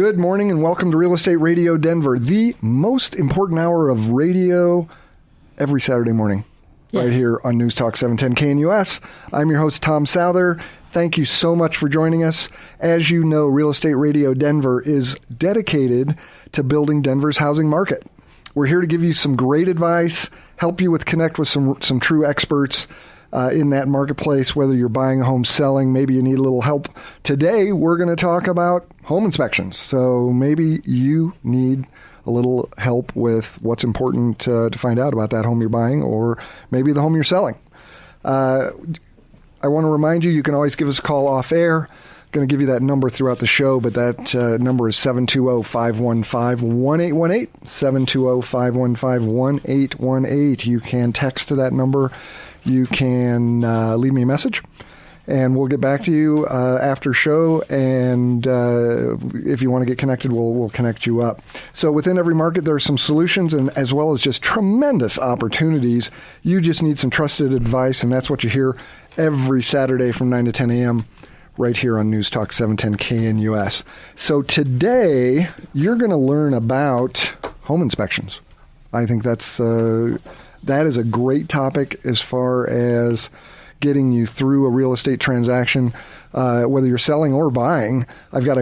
Good morning and welcome to Real Estate Radio Denver, the most important hour of radio every Saturday morning, right here on News Talk 710 KNUS. I'm your host, Tom Souther. Thank you so much for joining us. As you know, Real Estate Radio Denver is dedicated to building Denver's housing market. We're here to give you some great advice, help you connect with some true experts in that marketplace, whether you're buying a home, selling, maybe you need a little help. Today, we're going to talk about home inspections. So maybe you need a little help with what's important to find out about that home you're buying, or maybe the home you're selling. I want to remind you, you can always give us a call off air. I'm going to give you that number throughout the show, but that number is 720-515-1818, 720-515-1818. You can text to that number. You can leave me a message, and we'll get back to you after show. And if you want to get connected, we'll connect you up. So within every market, there are some solutions, and as well as just tremendous opportunities. You just need some trusted advice, and that's what you hear every Saturday from 9 to 10 a.m. right here on News Talk 710 KNUS. So today, you're going to learn about home inspections. I think that is a great topic as far as getting you through a real estate transaction, whether you're selling or buying. I've got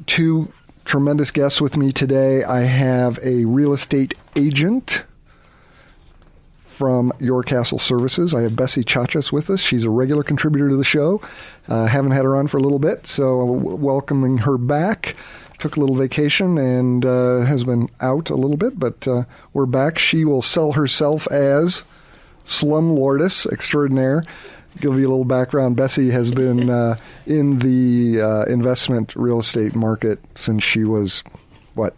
two tremendous guests with me today. I have a real estate agent from Your Castle Services. I have Bessie Chachas with us. She's a regular contributor to the show. Haven't had her on for a little bit, so welcoming her back. Took a little vacation and has been out a little bit, but we're back. She will sell herself as slumlordess extraordinaire. Give you a little background. Bessie has been in the investment real estate market since she was, what?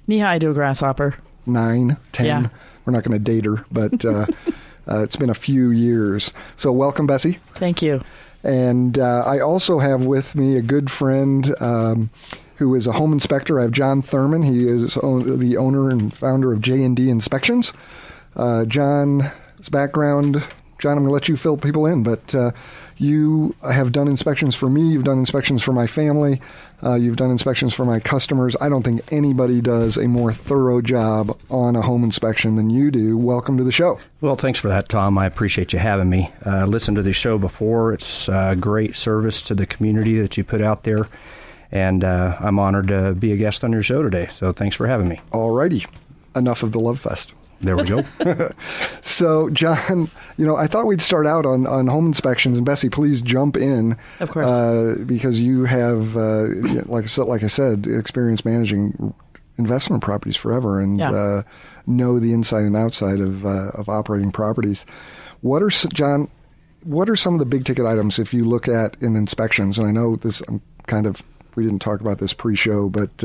Knee-high to a grasshopper. 9, 10. Yeah. We're not going to date her, but it's been a few years. So welcome, Bessie. Thank you. And I also have with me a good friend who is a home inspector. I have John Thurmond. He is the owner and founder of J&D Inspections. John's background, John, I'm going to let you fill people in, but you have done inspections for me. You've done inspections for my family. You've done inspections for my customers. I don't think anybody does a more thorough job on a home inspection than you do. Welcome to the show. Well, thanks for that, Tom. I appreciate you having me. Listened to the show before. It's a great service to the community that you put out there. And I'm honored to be a guest on your show today. So thanks for having me. All righty. Enough of the love fest. There we go. So, John, I thought we'd start out on home inspections. And Bessie, please jump in. Of course. Because you have, like I said, experience managing investment properties forever and know the inside and outside of operating properties. John, what are some of the big ticket items if you look at in inspections? And I know this we didn't talk about this pre-show, but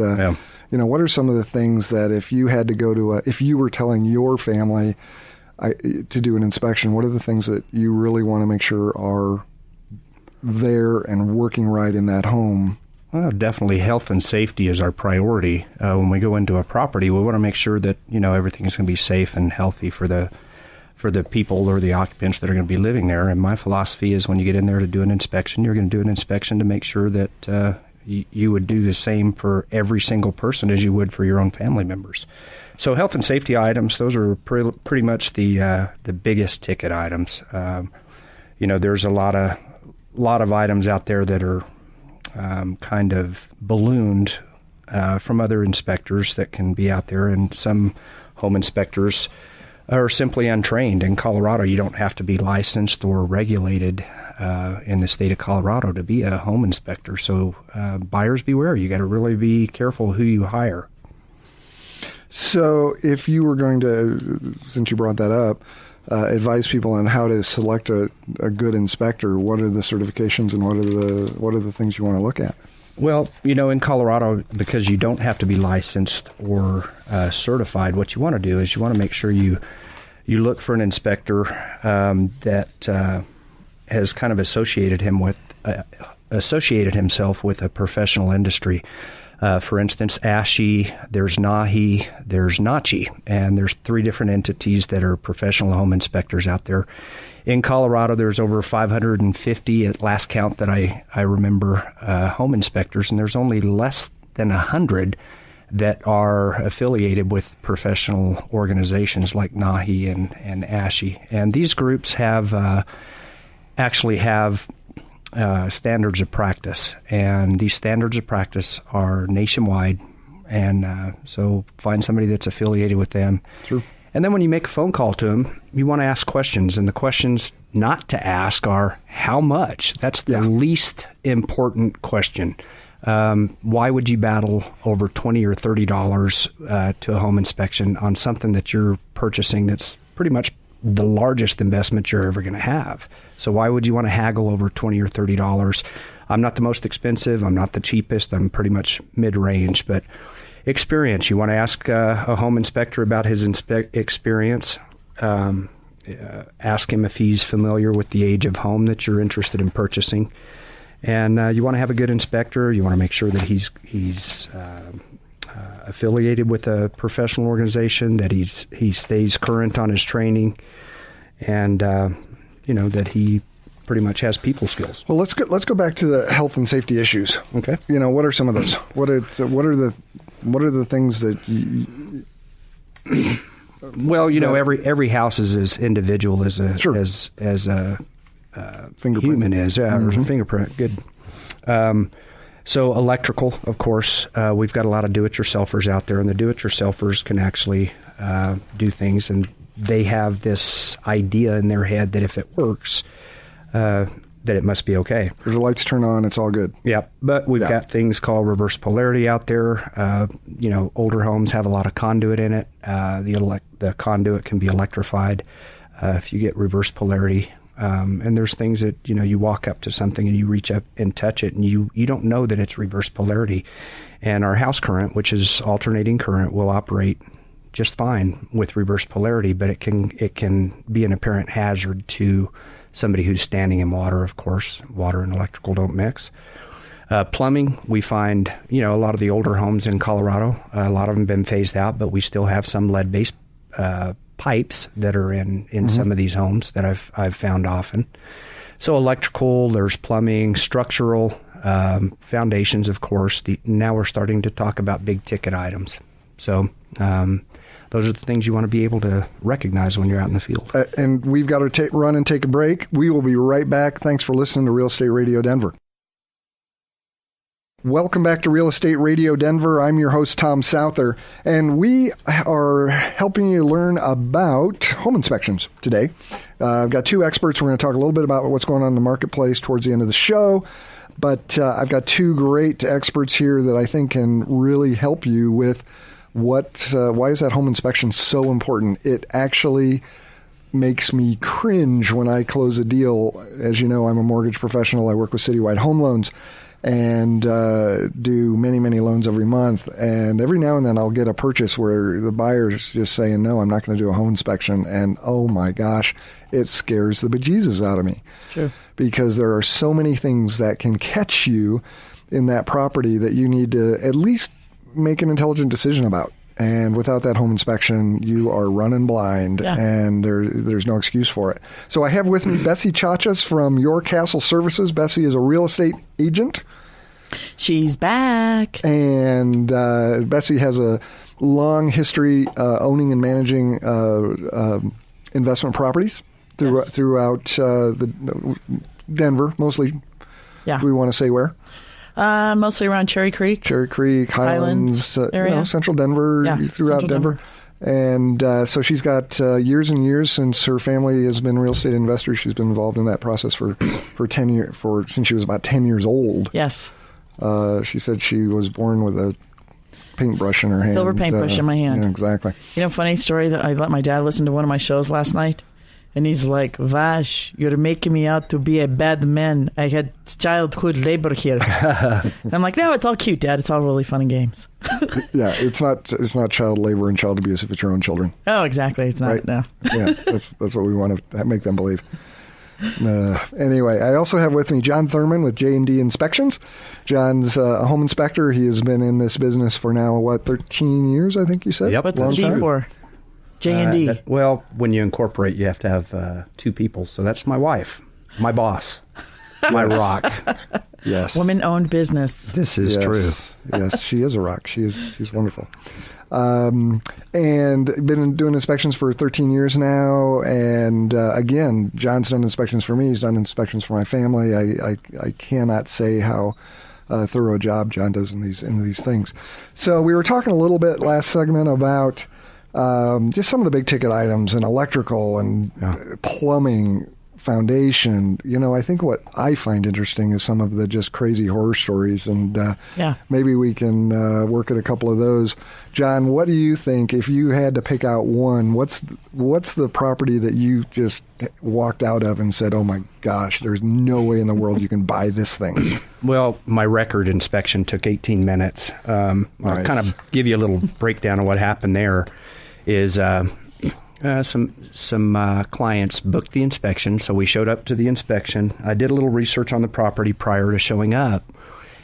what are some of the things that if you had to go to if you were telling your family to do an inspection, what are the things that you really want to make sure are there and working right in that home? Well, definitely health and safety is our priority. When we go into a property, we want to make sure that everything is going to be safe and healthy for the people or the occupants that are going to be living there. And my philosophy is when you get in there to do an inspection, you're going to do an inspection to make sure that you would do the same for every single person as you would for your own family members. So health and safety items, those are pretty much the biggest ticket items. There's a lot of items out there that are kind of ballooned from other inspectors that can be out there, and some home inspectors are simply untrained. In Colorado, you don't have to be licensed or regulated in the state of Colorado to be a home inspector. So buyers beware. You got to really be careful who you hire. So if you were going to, since you brought that up, advise people on how to select a good inspector, what are the certifications and what are the things you want to look at? Well, in Colorado, because you don't have to be licensed or certified, what you want to do is you want to make sure you look for an inspector that has kind of associated himself with a professional industry. For instance, ASHI, there's NAHI, there's NACHI, and there's 3 different entities that are professional home inspectors out there. In Colorado, there's over 550 at last count that I remember home inspectors, and there's only less than 100 that are affiliated with professional organizations like NAHI and ASHI. And these groups actually have standards of practice. And these standards of practice are nationwide. And so find somebody that's affiliated with them. True. And then when you make a phone call to them, you want to ask questions. And the questions not to ask are, how much? That's the least important question. Why would you battle over $20 or $30 to a home inspection on something that you're purchasing that's pretty much the largest investment you're ever going to have? So why would you want to haggle over $20 or $30? I'm not the most expensive. I'm not the cheapest. I'm pretty much mid-range. But experience, you want to ask a home inspector about his experience. Ask him if he's familiar with the age of home that you're interested in purchasing. And you want to have a good inspector. You want to make sure that he's affiliated with a professional organization, that he stays current on his training, and that he pretty much has people skills. Well, let's go back to the health and safety issues. Okay. What are some of those? What are the things that you... Well, every house is as individual as a fingerprint. Human is, or a fingerprint. Good. So electrical, of course, we've got a lot of do-it-yourselfers out there, and the do-it-yourselfers can actually do things, and they have this idea in their head that if it works, that it must be okay. If the lights turn on, it's all good. Yeah, but we've got things called reverse polarity out there. Older homes have a lot of conduit in it. The conduit can be electrified if you get reverse polarity. And there's things that, you walk up to something and you reach up and touch it and you don't know that it's reverse polarity. And our house current, which is alternating current, will operate just fine with reverse polarity, but it can be an apparent hazard to somebody who's standing in water. Of course, water and electrical don't mix. Plumbing, we find, a lot of the older homes in Colorado, a lot of them have been phased out, but we still have some lead-based pipes that are in some of these homes that I've found often. So electrical, there's plumbing, structural, foundations, of course. Now we're starting to talk about big ticket items. So those are the things you want to be able to recognize when you're out in the field. And we've got to run and take a break. We will be right back. Thanks for listening to Real Estate Radio Denver. Welcome back to Real Estate Radio Denver. I'm your host, Tom Souther, and we are helping you learn about home inspections today. I've got two experts. We're going to talk a little bit about what's going on in the marketplace towards the end of the show, but I've got two great experts here that I think can really help you with why is that home inspection so important. It actually makes me cringe when I close a deal. As you know, I'm a mortgage professional. I work with Citywide Home Loans and do many, many loans every month. And every now and then I'll get a purchase where the buyer's just saying, no, I'm not going to do a home inspection. And oh my gosh, it scares the bejesus out of me. Sure. Because there are so many things that can catch you in that property that you need to at least make an intelligent decision about. And without that home inspection, you are running blind, and there's no excuse for it. So I have with me Bessie Chachas from Your Castle Services. Bessie is a real estate agent. She's back. And Bessie has a long history owning and managing investment properties throughout the Denver, mostly. Yeah. Do we want to say where? Mostly around Cherry Creek, Highlands area. Central Denver, throughout Denver. And so she's got years and years since her family has been real estate investors. She's been involved in that process for 10 years, since she was about 10 years old. Yes. She said she was born with a paintbrush in her hand. Silver paintbrush in my hand. Yeah, exactly. Funny story that I let my dad listen to one of my shows last night. And he's like, Vash, you're making me out to be a bad man. I had childhood labor here. And I'm like, no, it's all cute, Dad. It's all really fun and games. Yeah, it's not child labor and child abuse if it's your own children. Oh, exactly. It's not. Right? No. Yeah, that's what we want to make them believe. Anyway, I also have with me John Thurmond with J&D Inspections. John's a home inspector. He has been in this business for now, 13 years, I think you said? Yep. What's the G for? J&D. Well, when you incorporate, you have to have two people. So that's my wife, my boss. my rock. Yes. Women-owned business. This is true. Yes, she is a rock. She's wonderful. And been doing inspections for 13 years now. And again, John's done inspections for me. He's done inspections for my family. I cannot say how thorough a job John does in these things. So we were talking a little bit last segment about just some of the big ticket items and electrical and plumbing, foundation. I think what I find interesting is some of the just crazy horror stories, and maybe we can work at a couple of those. John, what do you think, if you had to pick out one, what's the property that you just walked out of and said, oh my gosh, there's no way in the world you can buy this thing? Well, my record inspection took 18 minutes. I'll kind of give you a little breakdown of what happened there. Is some clients booked the inspection, so we showed up to the inspection. I did a little research on the property prior to showing up,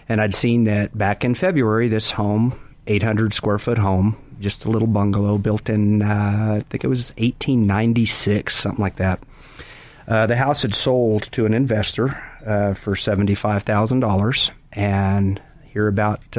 and I'd seen that back in February, this home, 800 square foot home, just a little bungalow built in, I think it was 1896, something like that. The house had sold to an investor for $75,000, and here about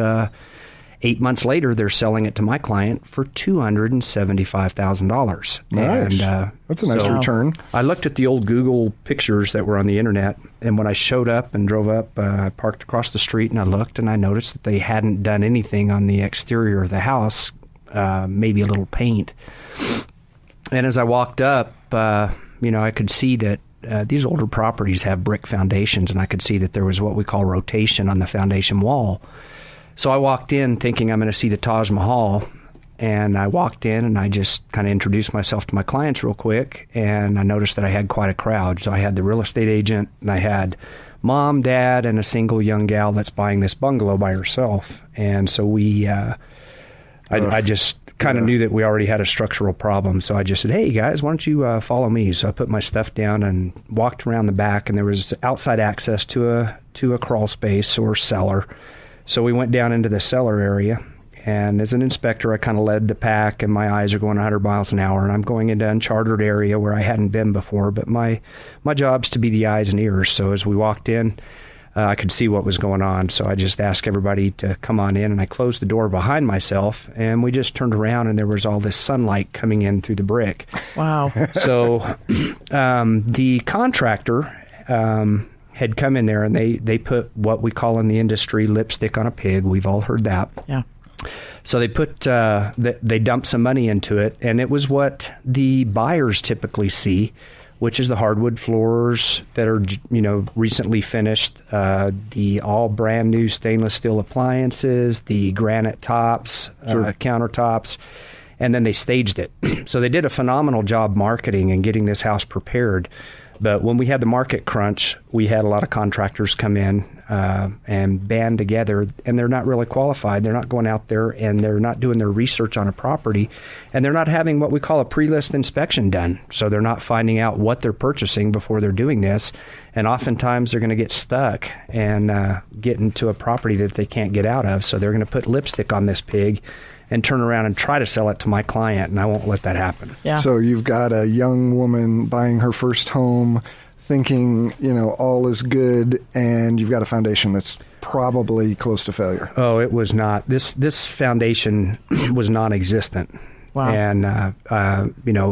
8 months later, they're selling it to my client for $275,000. Nice. And, that's a nice return. I looked at the old Google pictures that were on the internet, and when I showed up and drove up, I parked across the street, and I looked, and I noticed that they hadn't done anything on the exterior of the house, maybe a little paint. And as I walked up, I could see that these older properties have brick foundations, and I could see that there was what we call rotation on the foundation wall. So I walked in thinking I'm going to see the Taj Mahal, and I walked in and I just kind of introduced myself to my clients real quick, and I noticed that I had quite a crowd. So I had the real estate agent, and I had mom, dad, and a single young gal that's buying this bungalow by herself. And so I just kind of knew that we already had a structural problem. So I just said, hey, guys, why don't you follow me? So I put my stuff down and walked around the back, and there was outside access to a crawl space or cellar. So we went down into the cellar area, and as an inspector, I kind of led the pack, and my eyes are going 100 miles an hour, and I'm going into uncharted area where I hadn't been before, but my job's to be the eyes and ears. So as we walked in, I could see what was going on. So I just asked everybody to come on in, and I closed the door behind myself, and we just turned around, and there was all this sunlight coming in through the brick. Wow. So the contractor had come in there, and they put what we call in the industry lipstick on a pig. We've all heard that. Yeah. So they put they dumped some money into it, and it was what the buyers typically see, which is the hardwood floors that are recently finished, the all brand new stainless steel appliances, the granite tops, countertops, and then they staged it. So they did a phenomenal job marketing and getting this house prepared. But when we had the market crunch, we had a lot of contractors come in and band together, and they're not really qualified. They're not going out there, and they're not doing their research on a property, and they're not having what we call a pre-list inspection done. So they're not finding out what they're purchasing before they're doing this, and oftentimes they're going to get stuck and get into a property that they can't get out of. So they're going to put lipstick on this pig and turn around and try to sell it to my client, and I won't let that happen. Yeah. So you've got a young woman buying her first home, thinking, all is good, and you've got a foundation that's probably close to failure. Oh, it was not. This foundation was non-existent. Wow. And,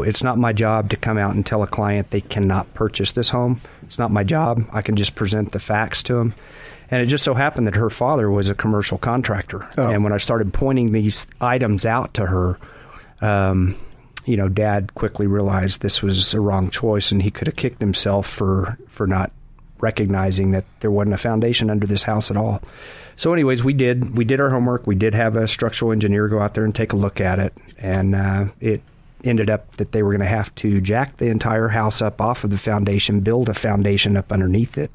it's not my job to come out and tell a client they cannot purchase this home. It's not my job. I can just present the facts to them. And it just so happened that her father was a commercial contractor. Oh. And when I started pointing these items out to her, Dad quickly realized this was a wrong choice, and he could have kicked himself for not recognizing that there wasn't a foundation under this house at all. So anyways, we did our homework. We did have a structural engineer go out there and take a look at it. And it ended up that they were going to have to jack the entire house up off of the foundation, build a foundation up underneath it.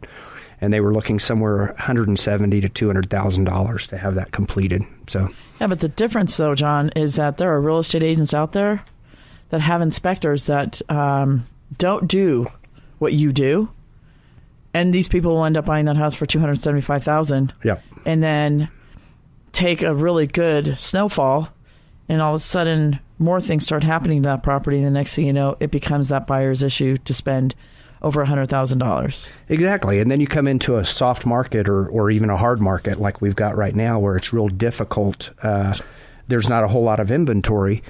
And they were looking somewhere $170,000 to $200,000 to have that completed. So yeah, but the difference, though, John, is that there are real estate agents out there that have inspectors that don't do what you do, and these people will end up buying that house for $275,000. Yeah, and then take a really good snowfall, and all of a sudden more things start happening to that property. And the next thing you know, it becomes that buyer's issue to spend over $100,000. Exactly. And then you come into a soft market or even a hard market like we've got right now where it's real difficult. There's not a whole lot of inventory.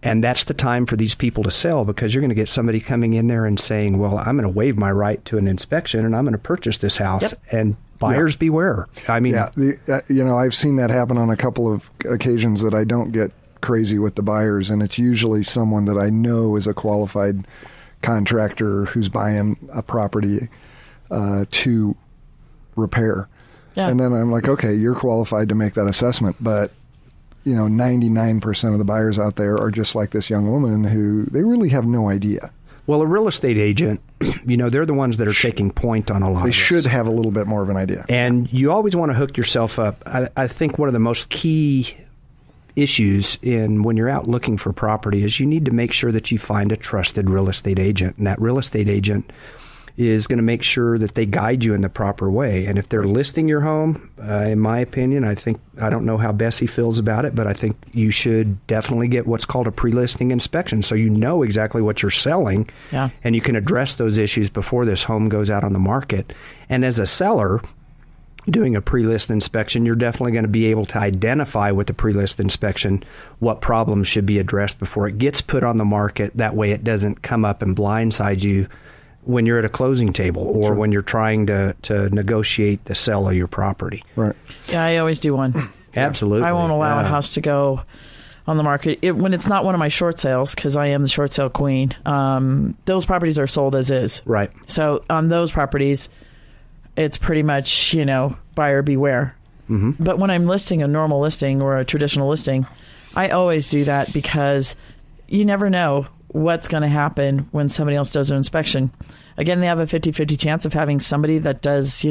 And that's the time for these people to sell because you're going to get somebody coming in there and saying, well, I'm going to waive my right to an inspection and I'm going to purchase this house. Yep. And buyers beware. I mean, I've seen that happen on a couple of occasions that I don't get crazy with the buyers. And it's usually someone that I know is a qualified contractor who's buying a property to repair. Yeah. And then I'm like, okay, you're qualified to make that assessment. But 99% of the buyers out there are just like this young woman who they really have no idea. well, a real estate agent, they're the ones that are taking point on a lot of this. They should have a little bit more of an idea. And you always want to hook yourself up. I think one of the most key issues when you're out looking for property is you need to make sure that you find a trusted real estate agent. And that real estate agent is going to make sure that they guide you in the proper way. And if they're listing your home, in my opinion, I don't know how Bessie feels about it, but I think you should definitely get what's called a pre-listing inspection so you know exactly what you're selling. Yeah. And you can address those issues before this home goes out on the market. And as a seller, doing a pre-list inspection, you're definitely going to be able to identify with the pre-list inspection what problems should be addressed before it gets put on the market. That way it doesn't come up and blindside you when you're at a closing table or when you're trying to negotiate the sale of your property. Right. Yeah, I always do one. Absolutely. I won't allow a house to go on the market when it's not one of my short sales, because I am the short sale queen. Those properties are sold as is. Right. So on those properties, it's pretty much, buyer beware. Mm-hmm. But when I'm listing a normal listing or a traditional listing, I always do that because you never know what's going to happen when somebody else does an inspection. Again, they have a 50-50 chance of having somebody that does,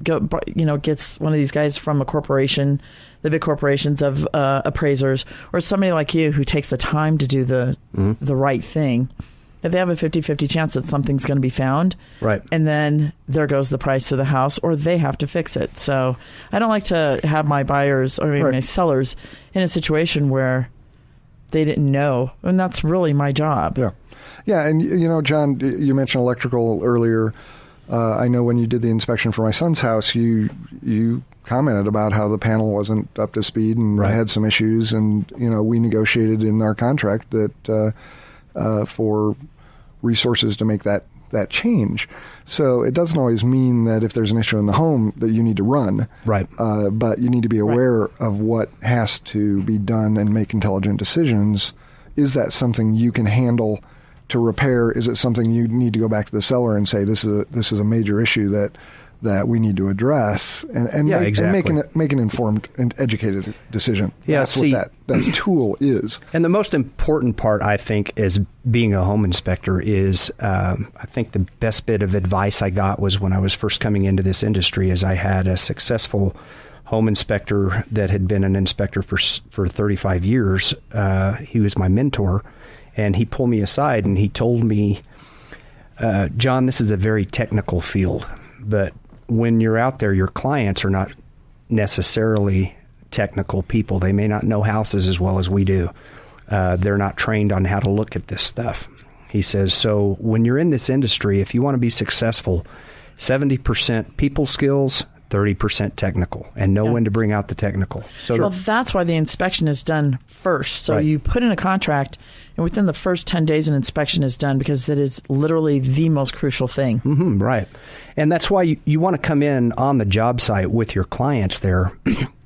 gets one of these guys from a corporation, the big corporations of appraisers, or somebody like you who takes the time to do the right thing. If they have a 50-50 chance that something's going to be found, right, and then there goes the price of the house, or they have to fix it. So I don't like to have my buyers or my sellers in a situation where they didn't know, and that's really my job. Yeah, and John, you mentioned electrical earlier. I know when you did the inspection for my son's house, you commented about how the panel wasn't up to speed and had some issues, and we negotiated in our contract that for resources to make that change. So it doesn't always mean that if there's an issue in the home that you need to run. Right. But you need to be aware of what has to be done and make intelligent decisions. Is that something you can handle to repair? Is it something you need to go back to the seller and say, this is a major issue that we need to address and make an informed and educated decision. Yeah, that's what that tool is. And the most important part, I think, is being a home inspector is, I think the best bit of advice I got was when I was first coming into this industry is I had a successful home inspector that had been an inspector for 35 years. He was my mentor, and he pulled me aside and he told me, John, this is a very technical field, but when you're out there, your clients are not necessarily technical people. They may not know houses as well as we do. They're not trained on how to look at this stuff. He says, so when you're in this industry, if you want to be successful, 70% people skills, 30% technical, and know when to bring out the technical. So that's why the inspection is done first. So you put in a contract, and within the first 10 days, an inspection is done because that is literally the most crucial thing. Mm-hmm, right. And that's why you want to come in on the job site with your clients there.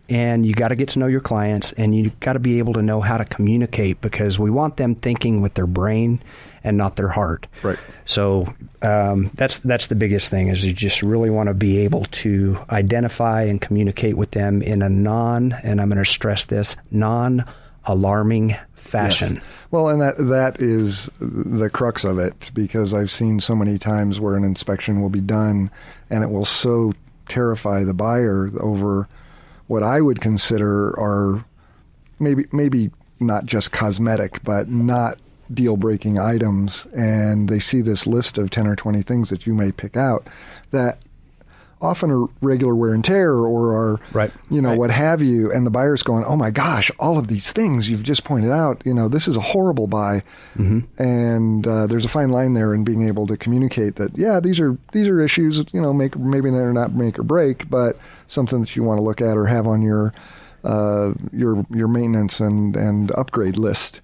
And you got to get to know your clients, and you got to be able to know how to communicate, because we want them thinking with their brain and not their heart. Right. So that's the biggest thing, is you just really want to be able to identify and communicate with them in a and I'm going to stress this, non-alarming fashion. Yes. Well, and that is the crux of it, because I've seen so many times where an inspection will be done and it will so terrify the buyer over what I would consider are maybe not just cosmetic, but not deal-breaking items, and they see this list of 10 or 20 things that you may pick out that often are regular wear and tear or are, Right. what have you. And the buyer's going, oh my gosh, all of these things you've just pointed out, this is a horrible buy. Mm-hmm. And there's a fine line there in being able to communicate that, yeah, these are issues, maybe they're not make or break, but something that you want to look at or have on your maintenance and upgrade list.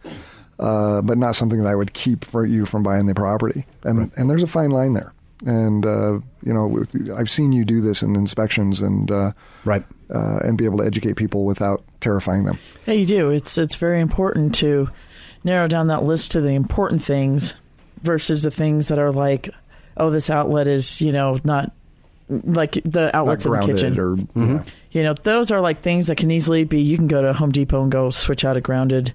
But not something that I would keep for you from buying the property. And there's a fine line there. And, I've seen you do this in inspections and be able to educate people without terrifying them. Yeah, you do. It's very important to narrow down that list to the important things versus the things that are like, oh, this outlet is, not like the outlets in the kitchen. Or, those are like things that can easily be, you can go to Home Depot and go switch out a grounded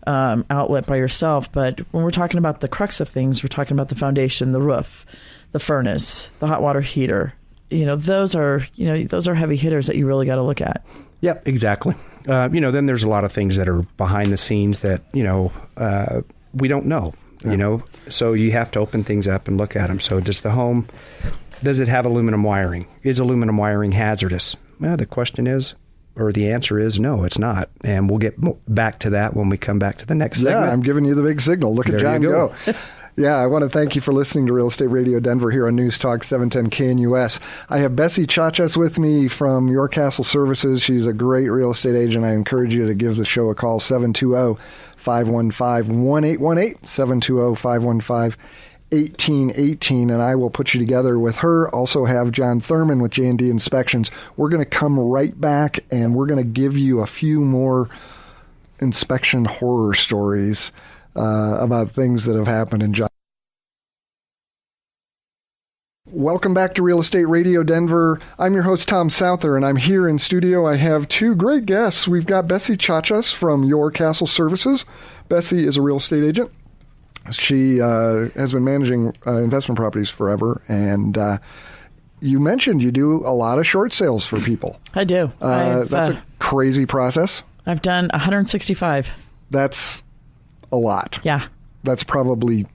outlet by yourself. But when we're talking about the crux of things, we're talking about the foundation, the roof, the furnace, the hot water heater. Those are heavy hitters that you really got to look at. Yep, exactly. Then there's a lot of things that are behind the scenes that, we don't know, so you have to open things up and look at them. So does it have aluminum wiring? Is aluminum wiring hazardous? Well, the question is, or the answer is no, it's not. And we'll get back to that when we come back to the next segment. Yeah, I'm giving you the big signal. Look at John go. Yeah, I want to thank you for listening to Real Estate Radio Denver here on News Talk 710 KNUS. I have Bessie Chachas with me from Your Castle Services. She's a great real estate agent. I encourage you to give the show a call, 720-515-1818, 720-515-1818, and I will put you together with her. Also have John Thurmond with J&D Inspections. We're going to come right back, and we're going to give you a few more inspection horror stories about things that have happened in John. Welcome back to Real Estate Radio Denver. I'm your host, Tom Souther, and I'm here in studio. I have two great guests. We've got Bessie Chachas from Your Castle Services. Bessie is a real estate agent. She has been managing investment properties forever, and you mentioned you do a lot of short sales for people. I do. That's a crazy process. I've done 165. That's a lot. Yeah. That's probably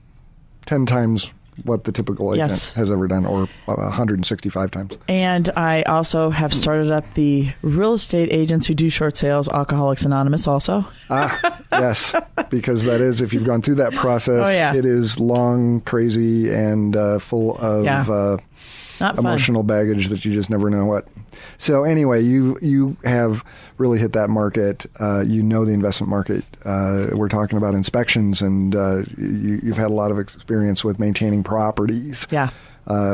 10 times what the typical agent has ever done, or 165 times. And I also have started up the real estate agents who do short sales, Alcoholics Anonymous also. Yes, because that is, if you've gone through that process, it is long, crazy, and full of emotional baggage that you just never know what. So anyway, you have really hit that market. The investment market. We're talking about inspections, and you've had a lot of experience with maintaining properties. Yeah.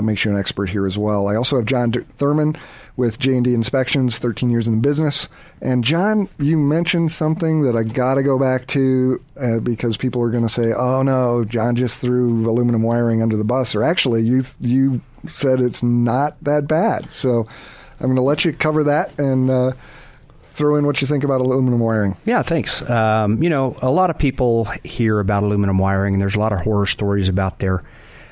Makes you an expert here as well. I also have John Thurmond with J&D Inspections, 13 years in the business. And John, you mentioned something that I got to go back to because people are going to say, oh no, John just threw aluminum wiring under the bus. Or actually, you said it's not that bad. So I'm going to let you cover that and throw in what you think about aluminum wiring. Yeah, thanks. A lot of people hear about aluminum wiring, and there's a lot of horror stories about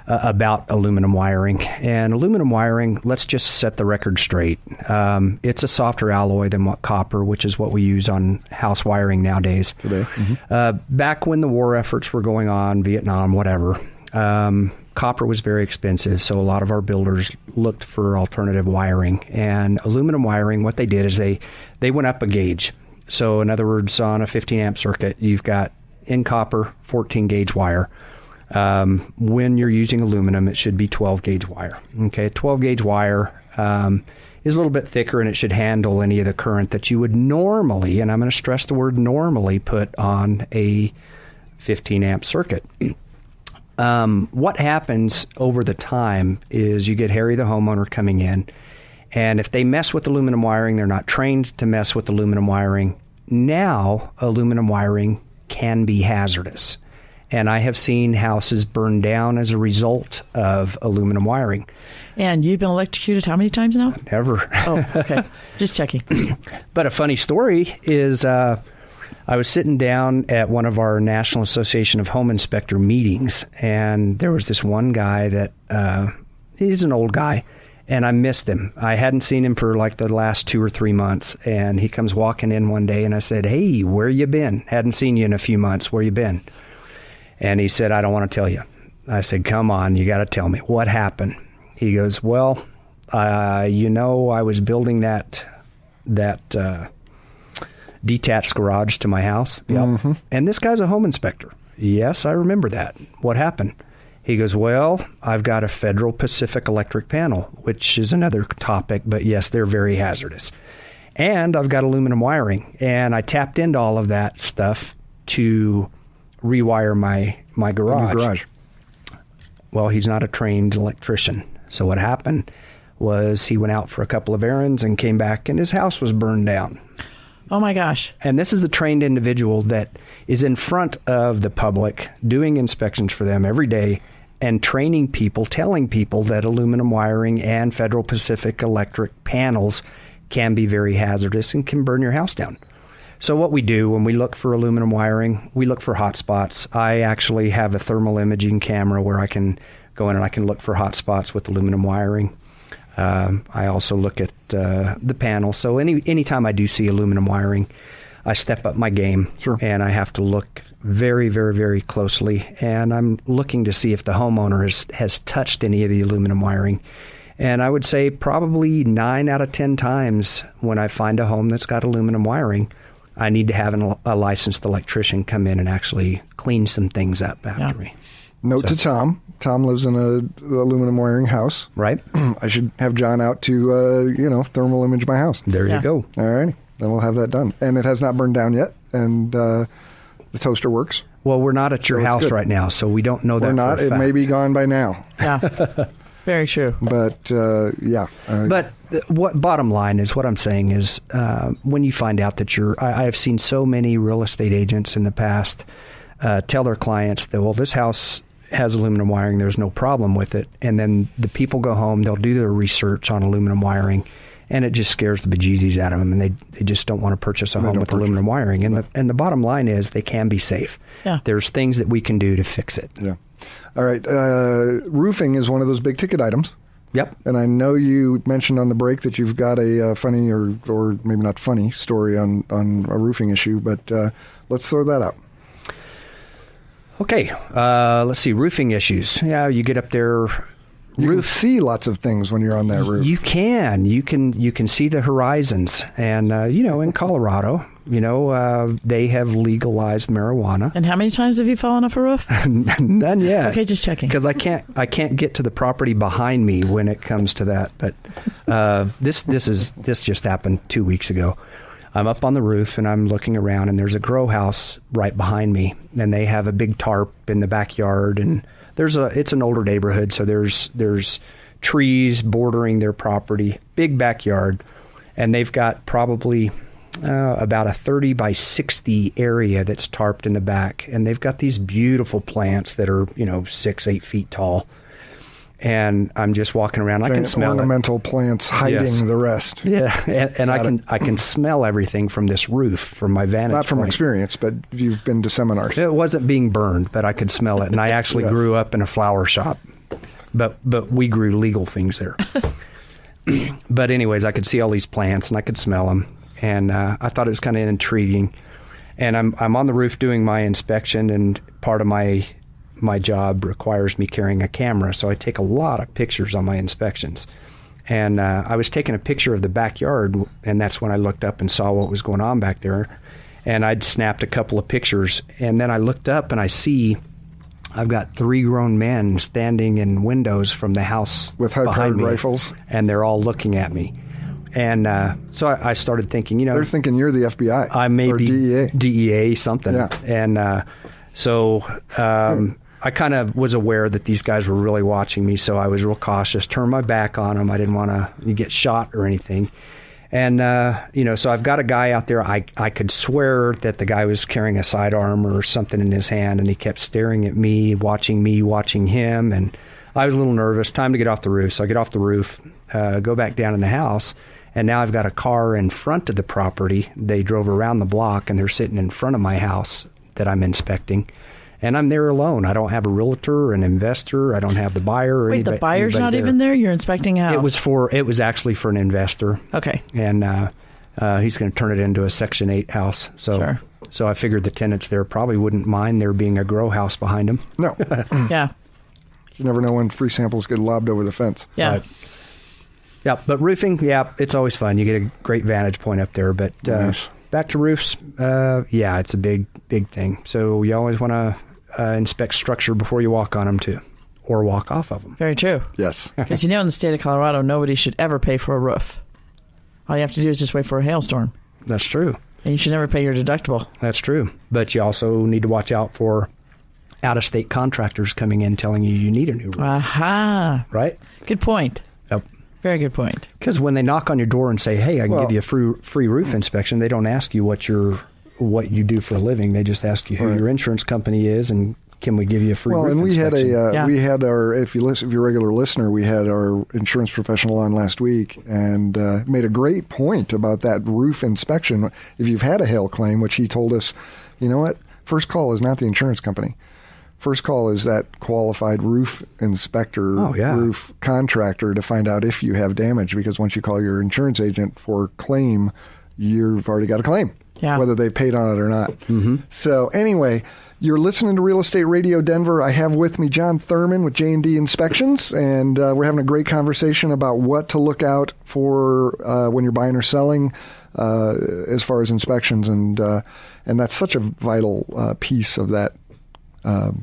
aluminum wiring. And aluminum wiring, let's just set the record straight. It's a softer alloy than what copper, which is what we use on house wiring nowadays. Today. Mm-hmm. Back when the war efforts were going on, Vietnam, whatever, copper was very expensive, so a lot of our builders looked for alternative wiring. And aluminum wiring, what they did is they went up a gauge. So in other words, on a 15-amp circuit, you've got in copper 14-gauge wire. When you're using aluminum, it should be 12-gauge wire. Okay, 12-gauge wire is a little bit thicker, and it should handle any of the current that you would normally, and I'm going to stress the word normally, put on a 15-amp circuit. What happens over the time is you get Harry the homeowner coming in, and if they mess with aluminum wiring, they're not trained to mess with aluminum wiring. Now, aluminum wiring can be hazardous. And I have seen houses burn down as a result of aluminum wiring. And you've been electrocuted how many times now? Never. Oh, okay. Just checking. But a funny story is I was sitting down at one of our National Association of Home Inspector meetings, and there was this one guy that he's an old guy, and I missed him. I hadn't seen him for like the last 2 or 3 months, and he comes walking in one day, and I said, hey, where you been? Hadn't seen you in a few months. Where you been? And he said, I don't want to tell you. I said, come on, you got to tell me. What happened? He goes, well, I was building that detached garage to my house. Yep. Mm-hmm. And this guy's a home inspector. Yes, I remember that. What happened? He goes, well, I've got a Federal Pacific electric panel, which is another topic, but yes, they're very hazardous. And I've got aluminum wiring, and I tapped into all of that stuff to rewire my garage. Well, he's not a trained electrician. So what happened was he went out for a couple of errands and came back, and his house was burned down. Oh, my gosh. And this is the trained individual that is in front of the public, doing inspections for them every day, and training people, telling people that aluminum wiring and Federal Pacific electric panels can be very hazardous and can burn your house down. So what we do when we look for aluminum wiring, we look for hot spots. I actually have a thermal imaging camera where I can go in and I can look for hot spots with aluminum wiring. I also look at the panel. So anytime I do see aluminum wiring, I step up my game. Sure. And I have to look very, very, very closely. And I'm looking to see if the homeowner has touched any of the aluminum wiring. And I would say probably 9 out of 10 times when I find a home that's got aluminum wiring, I need to have a licensed electrician come in and actually clean some things up after me. Note to Tom. Tom lives in a aluminum wiring house. Right. I should have John out to, thermal image my house. There you go. All righty. Then we'll have that done. And it has not burned down yet. And the toaster works. Well, we're not at your house right now, so we don't know that. We're not. For a fact. It may be gone by now. Yeah. Very true. But, yeah. But what bottom line is what I'm saying is when you find out that I have seen so many real estate agents in the past tell their clients that, well, this house has aluminum wiring, there's no problem with it. And then the people go home, they'll do their research on aluminum wiring, and it just scares the bejesus out of them, and they just don't want to purchase a home with aluminum wiring. And the bottom line is they can be safe. Yeah. There's things that we can do to fix it. Yeah. All right. Roofing is one of those big ticket items. Yep. And I know you mentioned on the break that you've got a funny or maybe not funny story on a roofing issue, but let's throw that out. Okay. Let's see. Roofing issues. Yeah, you get up there. You can see lots of things when you're on that roof. You can. You can see the horizons. And, in Colorado, they have legalized marijuana. And how many times have you fallen off a roof? None yet. Okay, just checking. Because I can't get to the property behind me when it comes to that. But this just happened 2 weeks ago. I'm up on the roof and I'm looking around, and there's a grow house right behind me, and they have a big tarp in the backyard, and it's an older neighborhood, so there's trees bordering their property, big backyard, and they've got probably about a 30 by 60 area that's tarped in the back, and they've got these beautiful plants that are 6-8 feet tall. And I'm just walking around. I can smell ornamental plants hiding the rest. Yeah, and I can smell everything from this roof, from my vantage point. Not from experience, but you've been to seminars. It wasn't being burned, but I could smell it. And I actually grew up in a flower shop, but we grew legal things there. But anyways, I could see all these plants and I could smell them, and I thought it was kind of intriguing. And I'm on the roof doing my inspection, and part of my job requires me carrying a camera, so I take a lot of pictures on my inspections. And I was taking a picture of the backyard, and that's when I looked up and saw what was going on back there. And I'd snapped a couple of pictures, and then I looked up and I see I've got 3 grown men standing in windows from the house with high-powered rifles, and they're all looking at me. And so I started thinking, they're thinking you're the FBI. I may be DEA. DEA something. Yeah. And so I kind of was aware that these guys were really watching me, so I was real cautious, turned my back on them. I didn't want to get shot or anything. And, so I've got a guy out there. I could swear that the guy was carrying a sidearm or something in his hand, and he kept staring at me, watching him. And I was a little nervous. Time to get off the roof. So I get off the roof, go back down in the house, and now I've got a car in front of the property. They drove around the block, and they're sitting in front of my house that I'm inspecting. And I'm there alone. I don't have a realtor or an investor. I don't have the buyer or anybody. Wait, the buyer's not even there? You're inspecting a house? It was actually for an investor. Okay. And he's going to turn it into a Section 8 house. So I figured the tenants there probably wouldn't mind there being a grow house behind them. No. Yeah. You never know when free samples get lobbed over the fence. Yeah. Yeah, but roofing, it's always fun. You get a great vantage point up there. But Nice. back to roofs, it's a big thing. So you always want to inspect structure before you walk on them too, or walk off of them. Very true. Yes. Because in the state of Colorado, nobody should ever pay for a roof. All you have to do is just wait for a hailstorm. That's true. And you should never pay your deductible. That's true. But you also need to watch out for out-of-state contractors coming in telling you need a new roof. Aha. Right? Good point. Yep. Very good point. Because when they knock on your door and say, hey, I can give you a free roof inspection, they don't ask you what you do for a living. They just ask you who your insurance company is and can we give you a free roof inspection. We had our, if you're a regular listener, we had our insurance professional on last week and made a great point about that roof inspection. If you've had a hail claim, which he told us, you know what? First call is not the insurance company. First call is that qualified roof inspector, roof contractor to find out if you have damage, because once you call your insurance agent for claim, you've already got a claim, whether they paid on it or not. Mm-hmm. So anyway, you're listening to Real Estate Radio Denver. I have with me John Thurmond with J&D Inspections, and we're having a great conversation about what to look out for when you're buying or selling as far as inspections, and that's such a vital piece of that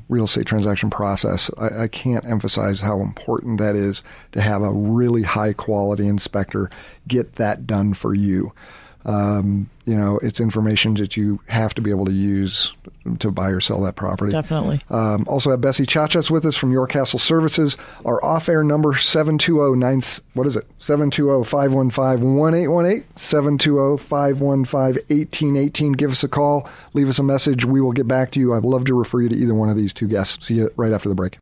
real estate transaction process. I can't emphasize how important that is to have a really high quality inspector get that done for you. It's information that you have to be able to use to buy or sell that property. Definitely. Also have Bessie Chachas with us from Your Castle Services. Our off-air number, 720-515-1818, 720-515-1818. Give us a call. Leave us a message. We will get back to you. I'd love to refer you to either one of these two guests. See you right after the break.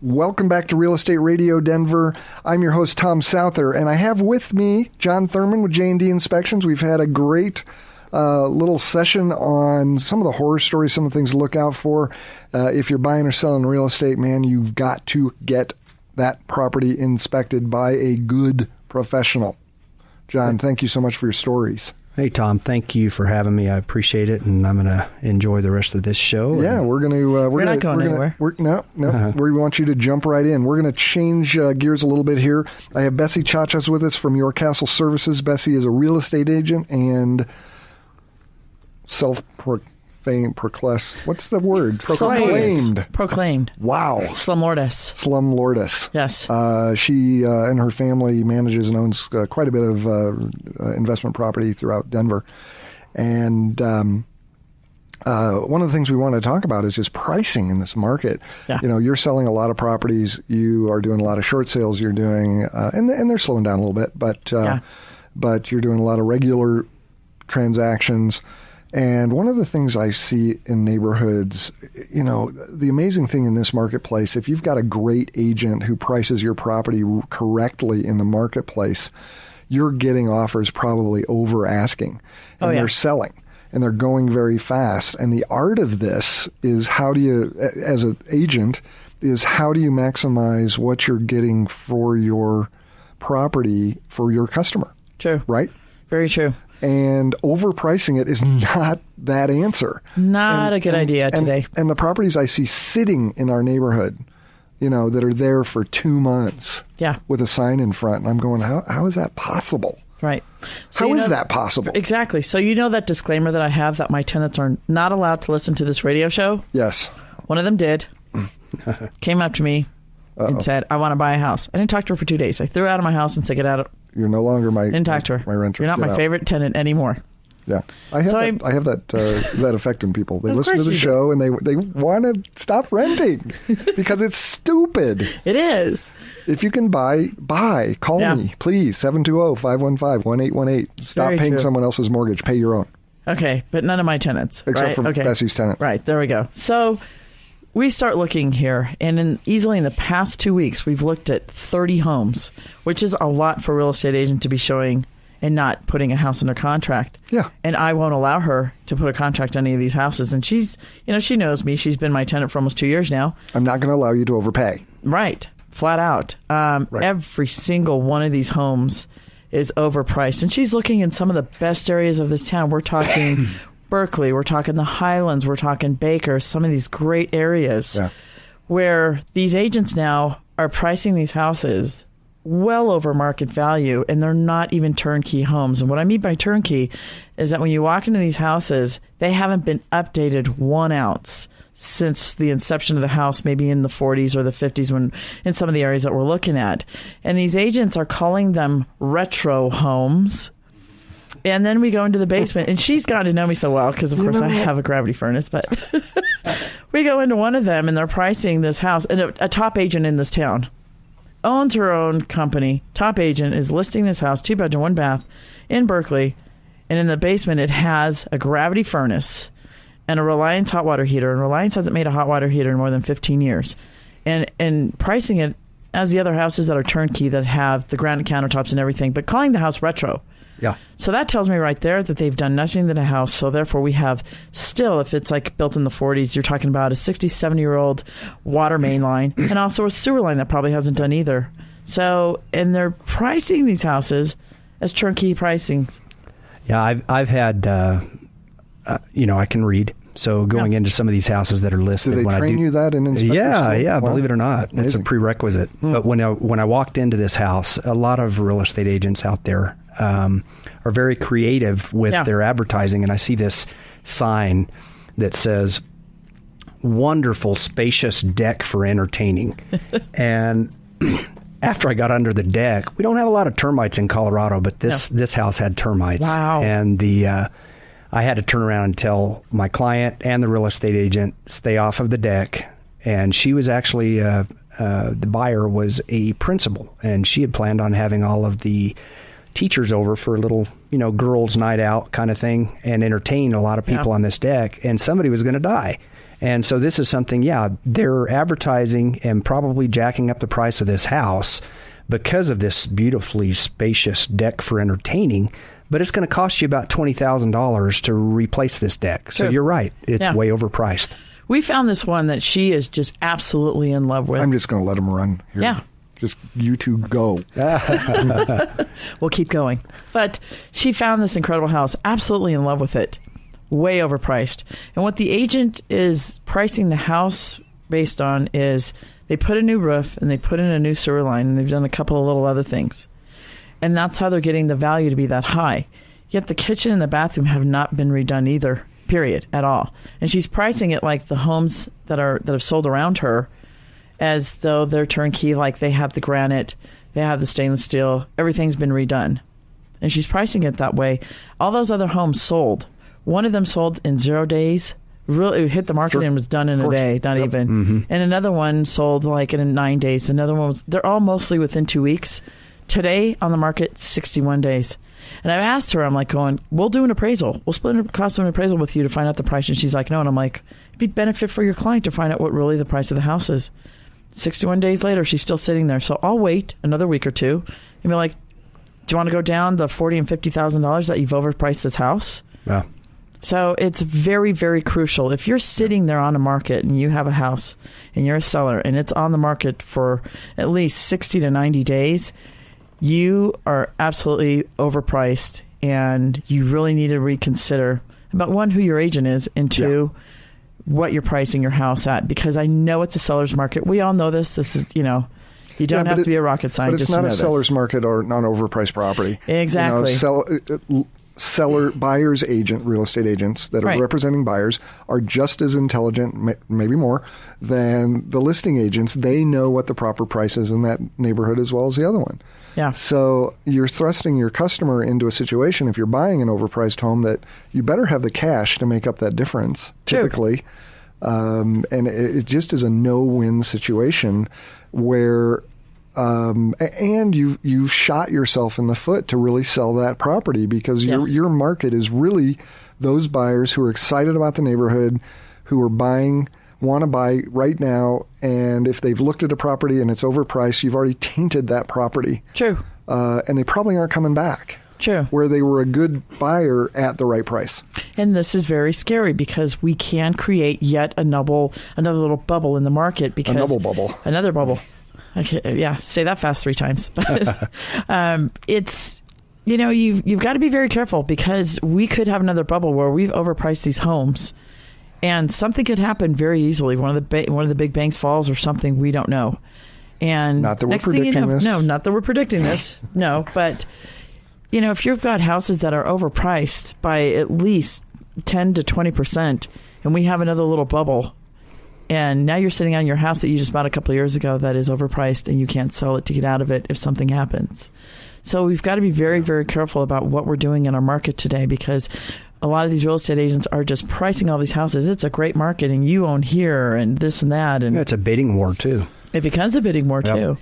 Welcome back to Real Estate Radio Denver. I'm your host, Tom Souther, and I have with me John Thurmond with J&D Inspections. We've had a great little session on some of the horror stories, some of the things to look out for. If you're buying or selling real estate, man, you've got to get that property inspected by a good professional. John, thank you so much for your stories. Hey, Tom, thank you for having me. I appreciate it, and I'm going to enjoy the rest of this show. Yeah, we're going to... we're not going anywhere. We want you to jump right in. We're going to change gears a little bit here. I have Bessie Chachas with us from Your Castle Services. Bessie is a real estate agent and what's the word? Proclaimed. Wow. Slumlordess. Yes. She and her family manages and owns quite a bit of investment property throughout Denver. And one of the things we want to talk about is just pricing in this market. Yeah. You're selling a lot of properties. You are doing a lot of short sales. You're doing, and they're slowing down a little bit, but you're doing a lot of regular transactions. And one of the things I see in neighborhoods, the amazing thing in this marketplace, if you've got a great agent who prices your property correctly in the marketplace, you're getting offers probably over asking. And they're selling. And they're going very fast. And the art of this is how do you, as an agent, maximize what you're getting for your property for your customer. True. Right? Very true. And overpricing it is not that answer. Not a good idea today. And the properties I see sitting in our neighborhood, that are there for 2 months with a sign in front. And I'm going, how is that possible? Right. So how is that possible? Exactly. So that disclaimer that I have that my tenants are not allowed to listen to this radio show? Yes. One of them did. Came up to me and said, I want to buy a house. I didn't talk to her for 2 days. I threw her out of my house and said, get out. You're no longer my renter. You're not my favorite tenant anymore. Yeah, I have that effect on people. They listen to the show and they want to stop renting because it's stupid. It is. If you can buy. Call me, please. 720-515-1818. Stop paying someone else's mortgage. Pay your own. Okay, but none of my tenants. Except for Bessie's tenants. Right, there we go. So we start looking here, and easily in the past 2 weeks, we've looked at 30 homes, which is a lot for a real estate agent to be showing and not putting a house under contract. Yeah. And I won't allow her to put a contract on any of these houses. And she's, she knows me. She's been my tenant for almost 2 years now. I'm not going to allow you to overpay. Right. Flat out. Every single one of these homes is overpriced. And she's looking in some of the best areas of this town. We're talking Berkeley, we're talking the Highlands, we're talking Baker, some of these great areas where these agents now are pricing these houses well over market value, and they're not even turnkey homes. And what I mean by turnkey is that when you walk into these houses, they haven't been updated 1 ounce since the inception of the house, maybe in the 40s or the 50s, when in some of the areas that we're looking at. And these agents are calling them retro homes. And then we go into the basement, and she's gotten to know me so well because, of course, I have a gravity furnace. But we go into one of them, and they're pricing this house. And a top agent in this town owns her own company. Top agent is listing this house, 2-bedroom, 1-bath in Berkeley. And in the basement, it has a gravity furnace and a Reliance hot water heater. And Reliance hasn't made a hot water heater in more than 15 years. And pricing it as the other houses that are turnkey that have the granite countertops and everything, but calling the house retro. Yeah. So that tells me right there that they've done nothing to the house. So therefore we have still, if it's like built in the 40s, you're talking about a 60, 70-year-old water main line and also a sewer line that probably hasn't done either. So, and they're pricing these houses as turnkey pricings. Yeah, I've had, I can read. So going into some of these houses that are listed, do they train you that in inspector Yeah, school? yeah. Wow. Believe it or not, Amazing. it's a prerequisite. But when I walked into this house, a lot of real estate agents out there are very creative with their advertising, and I see this sign that says "Wonderful, spacious deck for entertaining," and after I got under the deck, we don't have a lot of termites in Colorado, but this house had termites. Wow. And I had to turn around and tell my client and the real estate agent, stay off of the deck. And she was actually, the buyer was a principal, and she had planned on having all of the teachers over for a little, girls' night out kind of thing and entertain a lot of people on this deck. And somebody was going to die. And so this is something, they're advertising and probably jacking up the price of this house because of this beautifully spacious deck for entertaining. But it's going to cost you about $20,000 to replace this deck. So you're right. It's way overpriced. We found this one that she is just absolutely in love with. I'm just going to let them run here. Yeah. Just you two go. We'll keep going. But she found this incredible house, absolutely in love with it, way overpriced. And what the agent is pricing the house based on is they put a new roof and they put in a new sewer line, and they've done a couple of little other things. And that's how they're getting the value to be that high. Yet the kitchen and the bathroom have not been redone either, period, at all. And she's pricing it like the homes that have sold around her, as though they're turnkey, like they have the granite, they have the stainless steel, everything's been redone. And she's pricing it that way. All those other homes sold. One of them sold in 0 days. Really, it hit the market and was done in a day, not even. Mm-hmm. And another one sold like in 9 days. Another one they're all mostly within 2 weeks. Today on the market, 61 days. And I've asked her, I'm like we'll do an appraisal. We'll split the cost of an appraisal with you to find out the price. And she's like, no. And I'm like, it'd be benefit for your client to find out what really the price of the house is. 61 days later, she's still sitting there. So I'll wait another week or two and be like, do you want to go down the $40,000 and $50,000 that you've overpriced this house? Yeah. So it's very, very crucial. If you're sitting there on the market and you have a house and you're a seller and it's on the market for at least 60 to 90 days, you are absolutely overpriced, and you really need to reconsider about, one, who your agent is, and two, what you're pricing your house at. Because I know it's a seller's market. We all know this. This is, you don't have to be a rocket scientist. But it's not a seller's market or non-overpriced property. Exactly. Buyer's agent, real estate agents that are representing buyers are just as intelligent, maybe more, than the listing agents. They know what the proper price is in that neighborhood as well as the other one. Yeah. So you're thrusting your customer into a situation, if you're buying an overpriced home, that you better have the cash to make up that difference, typically. And it just is a no-win situation where and you've shot yourself in the foot to really sell that property, because your market is really those buyers who are excited about the neighborhood, who are want to buy right now, and if they've looked at a property and it's overpriced, you've already tainted that property. True. And they probably aren't coming back. True. Where they were a good buyer at the right price. And this is very scary, because we can create yet another little bubble in the market. Because Another bubble. Okay, say that fast 3 times. But it's, you've got to be very careful, because we could have another bubble where we've overpriced these homes, and something could happen very easily. One of the big banks falls or something, we don't know. And not that we're next thing you predicting know, this. no, not that we're predicting this. No, but if you've got houses that are overpriced by at least 10 to 20%, and we have another little bubble, and now you're sitting on your house that you just bought a couple of years ago that is overpriced, and you can't sell it to get out of it if something happens. So we've got to be very, very careful about what we're doing in our market today, because a lot of these real estate agents are just pricing all these houses. It's a great market, and you own here, and this and that. And it's a bidding war, too. It becomes a bidding war, too.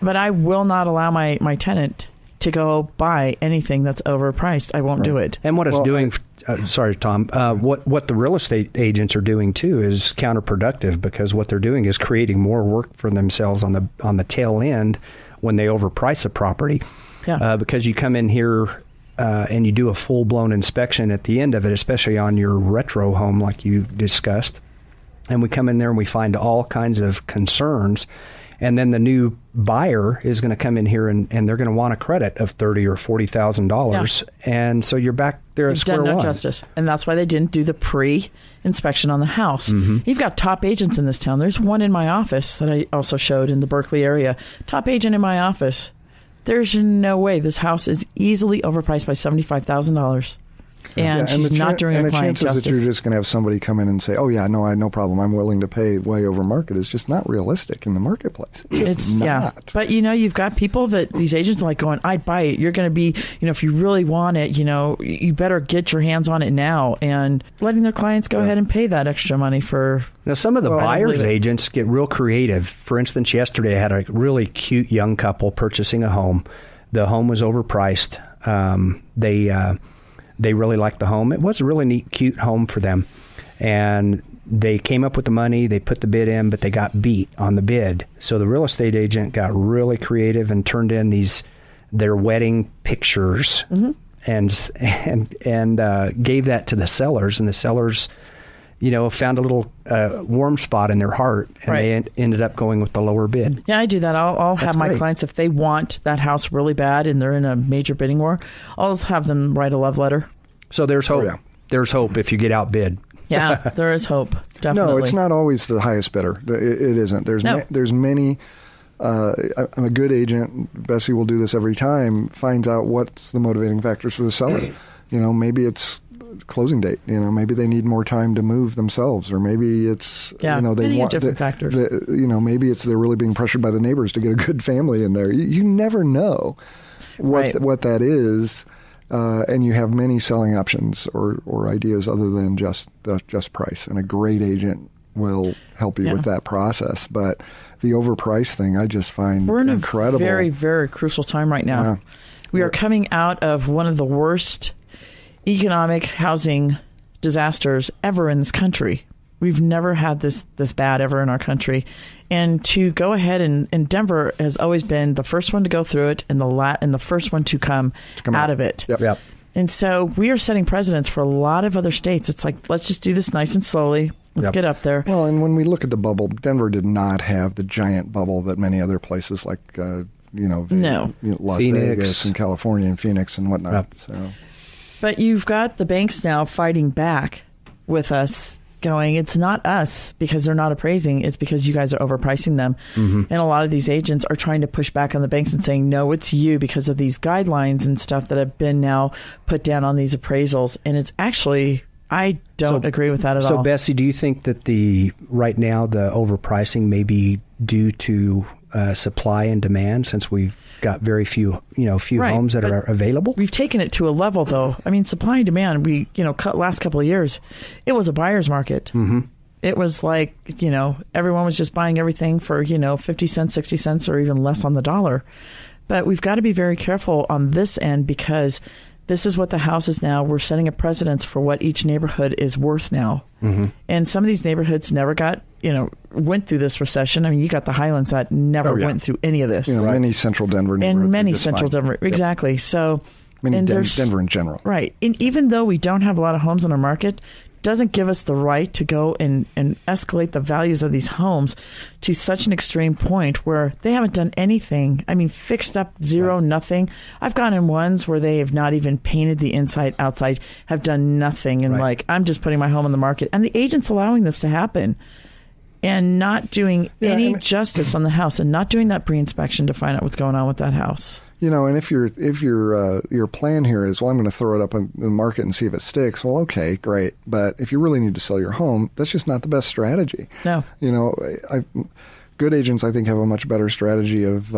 But I will not allow my tenant to go buy anything that's overpriced. I won't do it. And what it's doing... sorry, Tom. What the real estate agents are doing too is counterproductive, because what they're doing is creating more work for themselves on the tail end when they overprice a property. Yeah. Because you come in here and you do a full blown inspection at the end of it, especially on your retro home, like you discussed, and we come in there and we find all kinds of concerns. And then the new buyer is going to come in here and they're going to want a credit of $30,000 or $40,000, and so you're back there at square done no one. Justice, and that's why they didn't do the pre-inspection on the house. You've got top agents in this town. There's one in my office that I also showed in the Berkeley area. Top agent in my office. There's no way this house is easily overpriced by $75,000. And she's not doing a client justice. And the chances justice. that you're just going to have somebody come in and say, "Oh yeah, no, I no problem. I'm willing to pay way over market," is just not realistic in the marketplace. It's not. Yeah. But you've got people that these agents are like going, "I'd buy it. You're going to be, if you really want it, you better get your hands on it now," and letting their clients go ahead and pay that extra money for. Now, some of the buyer's agents get real creative. For instance, yesterday I had a really cute young couple purchasing a home. The home was overpriced. They really liked the home. It was a really neat, cute home for them. And they came up with the money, they put the bid in, but they got beat on the bid. So the real estate agent got really creative and turned in their wedding pictures and gave that to the sellers. And the sellers, found a little warm spot in their heart, and they ended up going with the lower bid. Yeah, I do that. I'll have my clients, if they want that house really bad and they're in a major bidding war, I'll just have them write a love letter. So there's hope. Yeah. There's hope if you get outbid. Yeah, there is hope. Definitely. No, it's not always the highest bidder. It isn't. There's many. I'm a good agent. Bessie will do this every time. Finds out what's the motivating factors for the seller. Maybe it's closing date. Maybe they need more time to move themselves, or maybe it's they want different factors. Maybe it's they're really being pressured by the neighbors to get a good family in there. You never know what that is, and you have many selling options or ideas other than just price. And a great agent will help you with that process, but the overpriced thing I just find incredible. We're in a very, very crucial time right now. We are coming out of one of the worst economic housing disasters ever in this country. We've never had this bad ever in our country. And to go ahead and Denver has always been the first one to go through it and the first one to come out of it. Yep. And so we are setting precedents for a lot of other states. It's like, let's just do this nice and slowly. Let's get up there. Well, and when we look at the bubble, Denver did not have the giant bubble that many other places like Las Vegas and California and Phoenix and whatnot. Yep. So. But you've got the banks now fighting back with us, going, it's not us because they're not appraising. It's because you guys are overpricing them. And a lot of these agents are trying to push back on the banks and saying, no, it's you because of these guidelines and stuff that have been now put down on these appraisals. And it's actually, I don't agree with that at all. So, Bessie, do you think that right now the overpricing may be due to supply and demand, since we've got very few homes that are available? We've taken it to a level, though. I mean, supply and demand, last couple of years, it was a buyer's market. It was like, everyone was just buying everything for, 50 cents, 60 cents, or even less on the dollar. But we've got to be very careful on this end, because this is what the house is now. We're setting a precedence for what each neighborhood is worth now. And some of these neighborhoods never got, went through this recession. I mean, you got the Highlands that never went through any of this. Many central Denver neighborhoods. And many central Denver. Exactly. So, Denver in general. Right. And even though we don't have a lot of homes on our market, doesn't give us the right to go and escalate the values of these homes to such an extreme point where they haven't done anything. I mean, fixed up zero, nothing. I've gone in ones where they have not even painted the inside, outside, have done nothing. And I'm just putting my home on the market. And the agent's allowing this to happen. and not doing any justice on the house and not doing that pre-inspection to find out what's going on with that house. And if your plan here is, well, I'm going to throw it up on the market and see if it sticks. Well, okay, great. But if you really need to sell your home, that's just not the best strategy. No. Good agents, I think, have a much better strategy of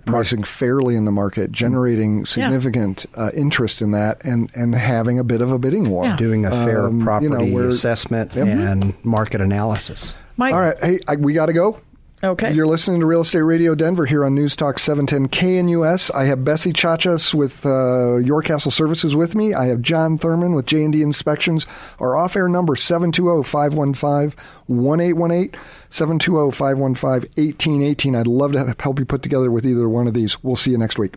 pricing fairly in the market, generating significant interest in that, and having a bit of a bidding war. Yeah. Doing a fair property assessment and market analysis. All right. Hey, we got to go. Okay. You're listening to Real Estate Radio Denver here on News Talk 710 KNUS. I have Bessie Chachas with Your Castle Services with me. I have John Thurmond with J&D Inspections. Our off-air number, 720-515-1818, 720-515-1818. I'd love to help you put together with either one of these. We'll see you next week.